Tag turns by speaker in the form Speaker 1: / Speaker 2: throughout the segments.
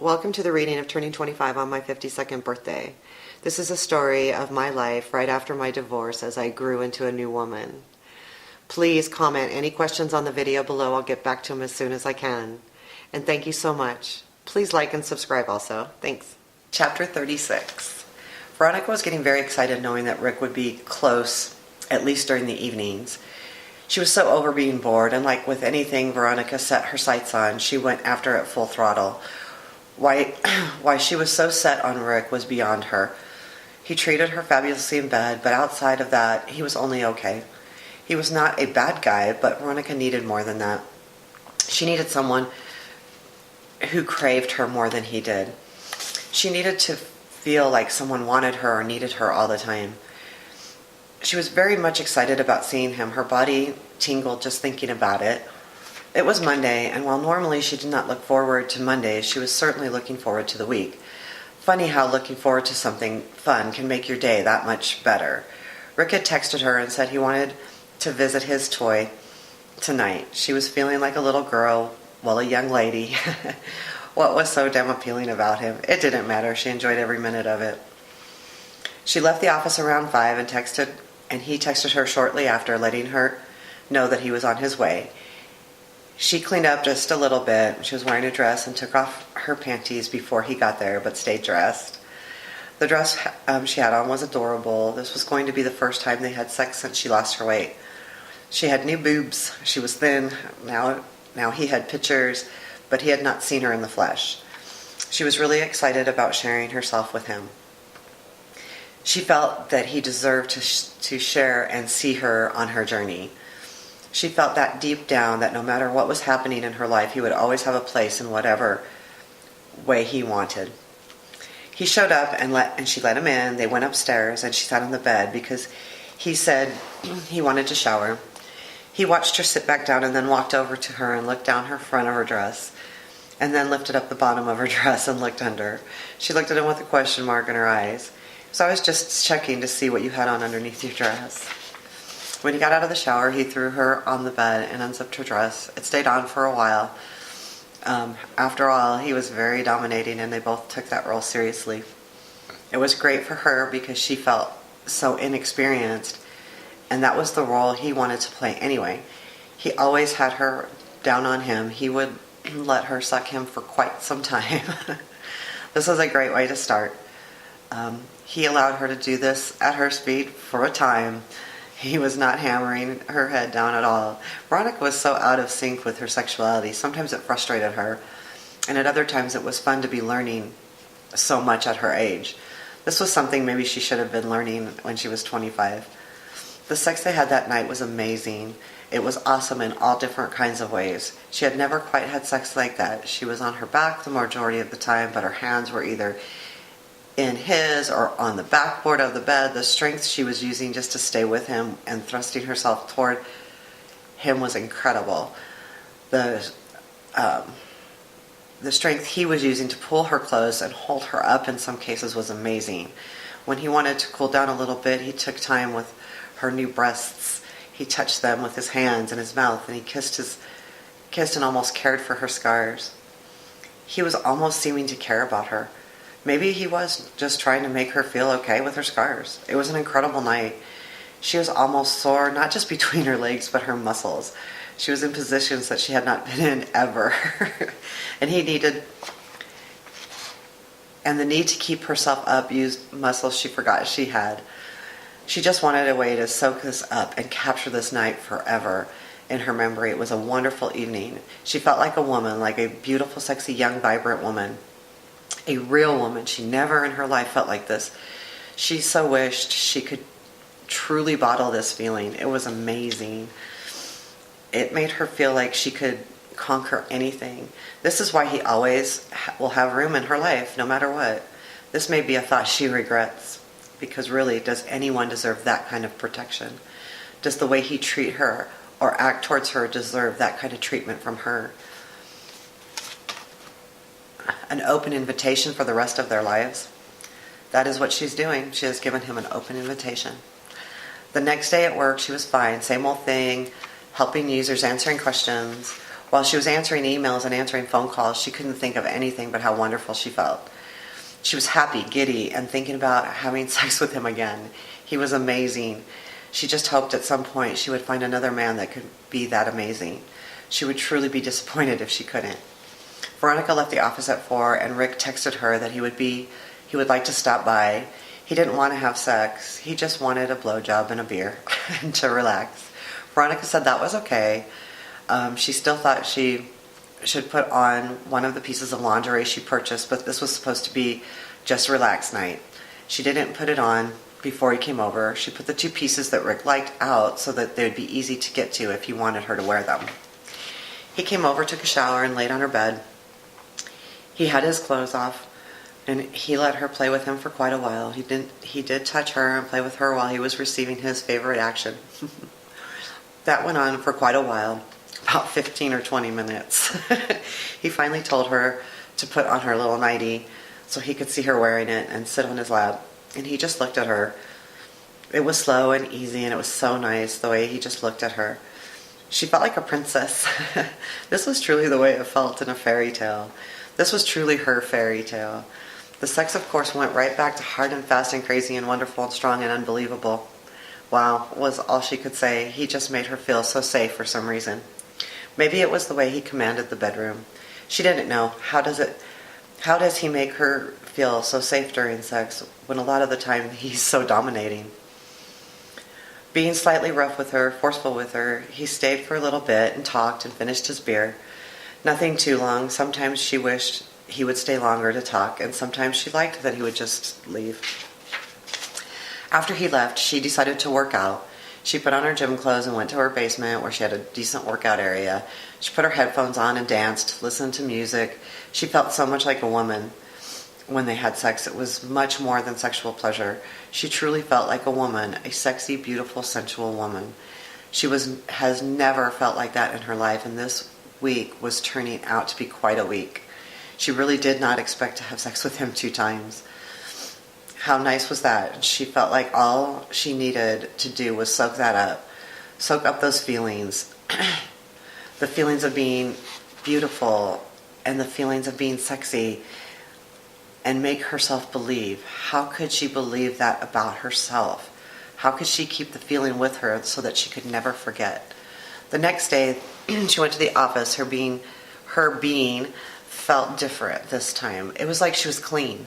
Speaker 1: Welcome to the reading of Turning 25 on my 52nd birthday. This is a story of my life right after my divorce as I grew into a new woman. Please comment any questions on the video below. I'll get back to them as soon as I can. And thank you so much. Please like and subscribe also. Thanks. Chapter 36. Veronica was getting very excited knowing that Rick would be close, at least during the evenings. She was so over being bored, and like with anything Veronica set her sights on, she went after it full throttle. Why she was so set on Rick was beyond her. He treated her fabulously in bed, but outside of that, he was only okay. He was not a bad guy, but Veronica needed more than that. She needed someone who craved her more than he did. She needed to feel like someone wanted her or needed her all the time. She was very much excited about seeing him. Her body tingled just thinking about it. It was Monday, and while normally she did not look forward to Mondays, she was certainly looking forward to the week. Funny how looking forward to something fun can make your day that much better. Rick had texted her and said he wanted to visit his toy tonight. She was feeling like a little girl, well, a young lady. What was so damn appealing about him? It didn't matter. She enjoyed every minute of it. She left the office around 5 and he texted her shortly after, letting her know that he was on his way. She cleaned up just a little bit. She was wearing a dress and took off her panties before he got there, but stayed dressed. The dress she had on was adorable. This was going to be the first time they had sex since she lost her weight. She had new boobs. She was thin. Now he had pictures, but he had not seen her in the flesh. She was really excited about sharing herself with him. She felt that he deserved to share and see her on her journey. She felt that deep down that no matter what was happening in her life, he would always have a place in whatever way he wanted. He showed up and she let him in. They went upstairs and she sat on the bed because he said he wanted to shower. He watched her sit back down and then walked over to her and looked down her front of her dress and then lifted up the bottom of her dress and looked under. She looked at him with a question mark in her eyes. So I was just checking to see what you had on underneath your dress. When he got out of the shower, he threw her on the bed and unzipped her dress. It stayed on for a while. After all, he was very dominating and they both took that role seriously. It was great for her because she felt so inexperienced, and that was the role he wanted to play anyway. He always had her down on him. He would let her suck him for quite some time. This was a great way to start. He allowed her to do this at her speed for a time. He was not hammering her head down at all. Veronica was so out of sync with her sexuality. Sometimes it frustrated her, and at other times it was fun to be learning so much at her age. This was something maybe she should have been learning when she was 25. The sex they had that night was amazing. It was awesome in all different kinds of ways. She had never quite had sex like that. She was on her back the majority of the time, but her hands were either in his or on the backboard of the bed. The strength she was using just to stay with him and thrusting herself toward him was incredible. The strength he was using to pull her close and hold her up in some cases was amazing. When he wanted to cool down a little bit, he took time with her new breasts. He touched them with his hands and his mouth, and he kissed and almost cared for her scars. He was almost seeming to care about her. Maybe he was just trying to make her feel okay with her scars. It was an incredible night. She was almost sore, not just between her legs, but her muscles. She was in positions that she had not been in ever. And the need to keep herself up used muscles she forgot she had. She just wanted a way to soak this up and capture this night forever in her memory. It was a wonderful evening. She felt like a woman, like a beautiful, sexy, young, vibrant woman. A real woman. She never in her life felt like this. She so wished she could truly bottle this feeling. It was amazing. It made her feel like she could conquer anything. This is why he always will have room in her life, no matter what. This may be a thought she regrets, because really, does anyone deserve that kind of protection? Does the way he treat her or act towards her deserve that kind of treatment from her? An open invitation for the rest of their lives. That is what she's doing. She has given him an open invitation. The next day at work, she was fine. Same old thing, helping users, answering questions. While she was answering emails and answering phone calls, she couldn't think of anything but how wonderful she felt. She was happy, giddy, and thinking about having sex with him again. He was amazing. She just hoped at some point she would find another man that could be that amazing. She would truly be disappointed if she couldn't. Veronica left the office at 4, and Rick texted her that he would like to stop by. He didn't want to have sex. He just wanted a blowjob and a beer and to relax. Veronica said that was okay. She still thought she should put on one of the pieces of lingerie she purchased, but this was supposed to be just a relaxed night. She didn't put it on before he came over. She put the 2 pieces that Rick liked out so that they would be easy to get to if he wanted her to wear them. He came over, took a shower, and laid on her bed. He had his clothes off, and he let her play with him for quite a while. He did touch her and play with her while he was receiving his favorite action. That went on for quite a while, about 15 or 20 minutes. He finally told her to put on her little nightie so he could see her wearing it and sit on his lap. And he just looked at her. It was slow and easy, and it was so nice the way he just looked at her. She felt like a princess. This was truly the way it felt in a fairy tale. This was truly her fairy tale. The sex, of course, went right back to hard and fast and crazy and wonderful and strong and unbelievable. Wow, was all she could say. He just made her feel so safe for some reason. Maybe it was the way he commanded the bedroom. She didn't know. How does he make her feel so safe during sex when a lot of the time he's so dominating? Being slightly rough with her, forceful with her, he stayed for a little bit and talked and finished his beer. Nothing too long. Sometimes she wished he would stay longer to talk, and sometimes she liked that he would just leave. After he left, she decided to work out. She put on her gym clothes and went to her basement where she had a decent workout area. She put her headphones on and danced, listened to music. She felt so much like a woman when they had sex. It was much more than sexual pleasure. She truly felt like a woman, a sexy, beautiful, sensual woman. She has never felt like that in her life, and this week was turning out to be quite a week. She really did not expect to have sex with him 2 times. How nice was that? She felt like all she needed to do was soak that up. Soak up those feelings. The feelings of being beautiful and the feelings of being sexy, and make herself believe. How could she believe that about herself? How could she keep the feeling with her so that she could never forget? The next day, she went to the office. Her being felt different this time. It was like she was clean,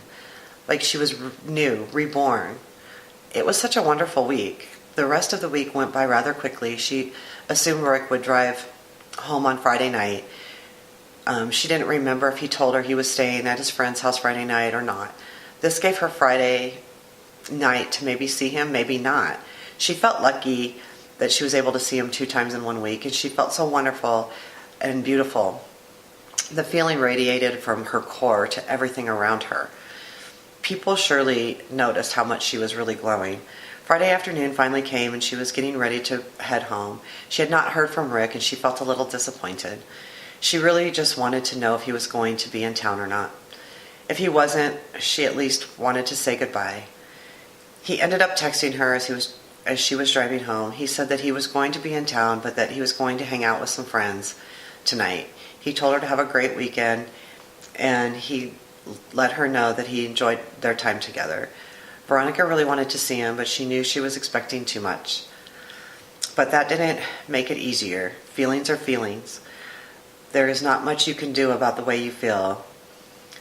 Speaker 1: like she was new, reborn. It was such a wonderful week. The rest of the week went by rather quickly. She assumed Rick would drive home on Friday night. She didn't remember if he told her he was staying at his friend's house Friday night or not. This gave her Friday night to maybe see him, maybe not. She felt lucky that she was able to see him 2 times in 1 week, and she felt so wonderful and beautiful. The feeling radiated from her core to everything around her. People surely noticed how much she was really glowing. Friday afternoon finally came, and she was getting ready to head home. She had not heard from Rick, and she felt a little disappointed. She really just wanted to know if he was going to be in town or not. If he wasn't, she at least wanted to say goodbye. He ended up texting her as she was driving home. He said that he was going to be in town, but that he was going to hang out with some friends tonight. He told her to have a great weekend, and he let her know that he enjoyed their time together. Veronica really wanted to see him, but she knew she was expecting too much. But that didn't make it easier. Feelings are feelings. There is not much you can do about the way you feel.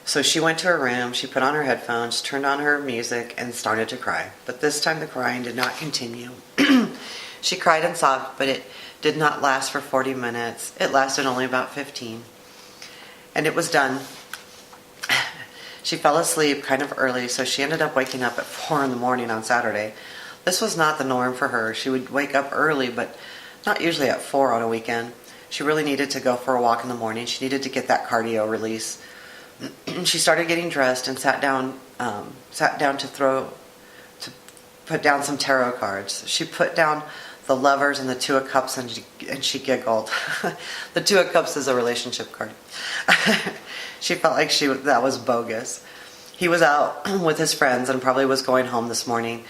Speaker 1: So she went to her room, she put on her headphones, turned on her music, and started to cry. But this time the crying did not continue. She cried and sobbed, but it did not last for 40 minutes. It lasted only about 15. And it was done. She fell asleep kind of early, so she ended up waking up at 4 in the morning on Saturday. This was not the norm for her. She would wake up early, but not usually at 4 on a weekend. She really needed to go for a walk in the morning. She needed to get that cardio release. She started getting dressed and sat down to put down some tarot cards. She put down the Lovers and the 2 of Cups, and she giggled. The 2 of Cups is a relationship card. She felt like that was bogus. He was out with his friends and probably was going home this morning,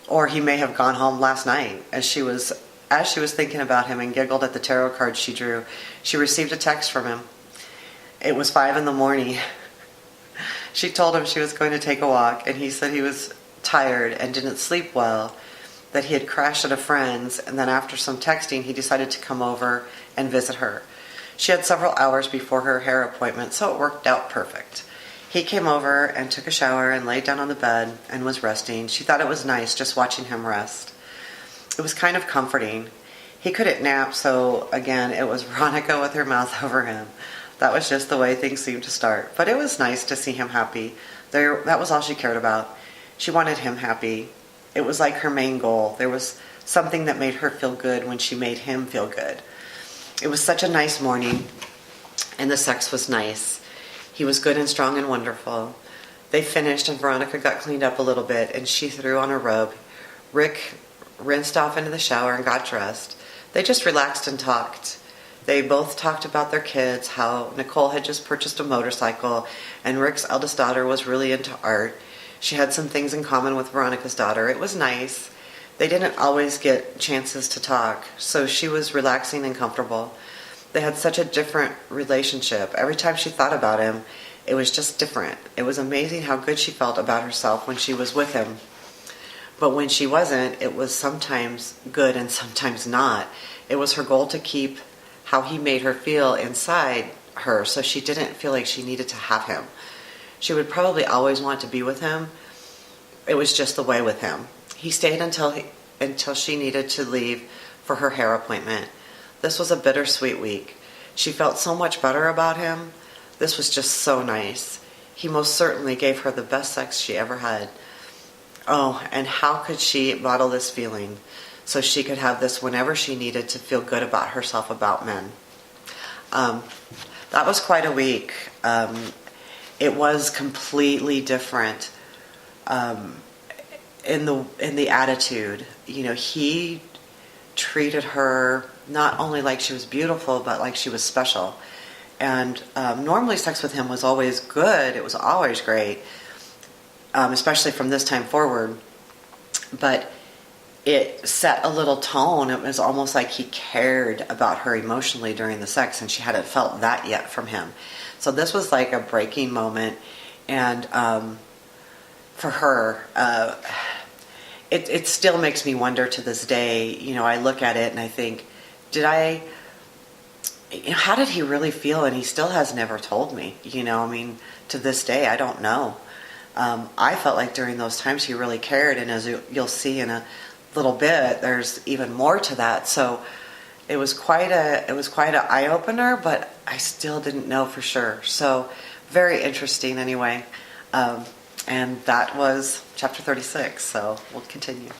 Speaker 1: or he may have gone home last night, as she was as she was thinking about him and giggled at the tarot cards she drew, she received a text from him. It was 5 in the morning. She told him she was going to take a walk, and he said he was tired and didn't sleep well, that he had crashed at a friend's, and then after some texting, he decided to come over and visit her. She had several hours before her hair appointment, so it worked out perfect. He came over and took a shower and laid down on the bed and was resting. She thought it was nice just watching him rest. It was kind of comforting. He couldn't nap, so again, it was Veronica with her mouth over him. That was just the way things seemed to start. But it was nice to see him happy. That was all she cared about. She wanted him happy. It was like her main goal. There was something that made her feel good when she made him feel good. It was such a nice morning, and the sex was nice. He was good and strong and wonderful. They finished, and Veronica got cleaned up a little bit, and she threw on a robe. Rick rinsed off into the shower and got dressed. They just relaxed and talked. They both talked about their kids, how Nicole had just purchased a motorcycle, and Rick's eldest daughter was really into art. She had some things in common with Veronica's daughter. It was nice. They didn't always get chances to talk, so she was relaxing and comfortable. They had such a different relationship. Every time she thought about him, it was just different. It was amazing how good she felt about herself when she was with him. But when she wasn't, it was sometimes good and sometimes not. It was her goal to keep how he made her feel inside her, so she didn't feel like she needed to have him. She would probably always want to be with him. It was just the way with him. He stayed until she needed to leave for her hair appointment. This was a bittersweet week. She felt so much better about him. This was just so nice. He most certainly gave her the best sex she ever had. Oh, and how could she bottle this feeling so she could have this whenever she needed to feel good about herself about men? That was quite a week. It was completely different in the attitude. You know, he treated her not only like she was beautiful, but like she was special. And normally sex with him was always good. It was always great, especially from this time forward. But it set a little tone. It was almost like he cared about her emotionally during the sex, and she hadn't felt that yet from him. So this was like a breaking moment. And for her, it still makes me wonder to this day. You know, I look at it and I think, how did he really feel? And he still has never told me. You know, I mean, to this day, I don't know. I felt like during those times he really cared, and as you'll see in a little bit, there's even more to that. So it was quite an eye opener, but I still didn't know for sure. So very interesting anyway. And that was chapter 36. So we'll continue.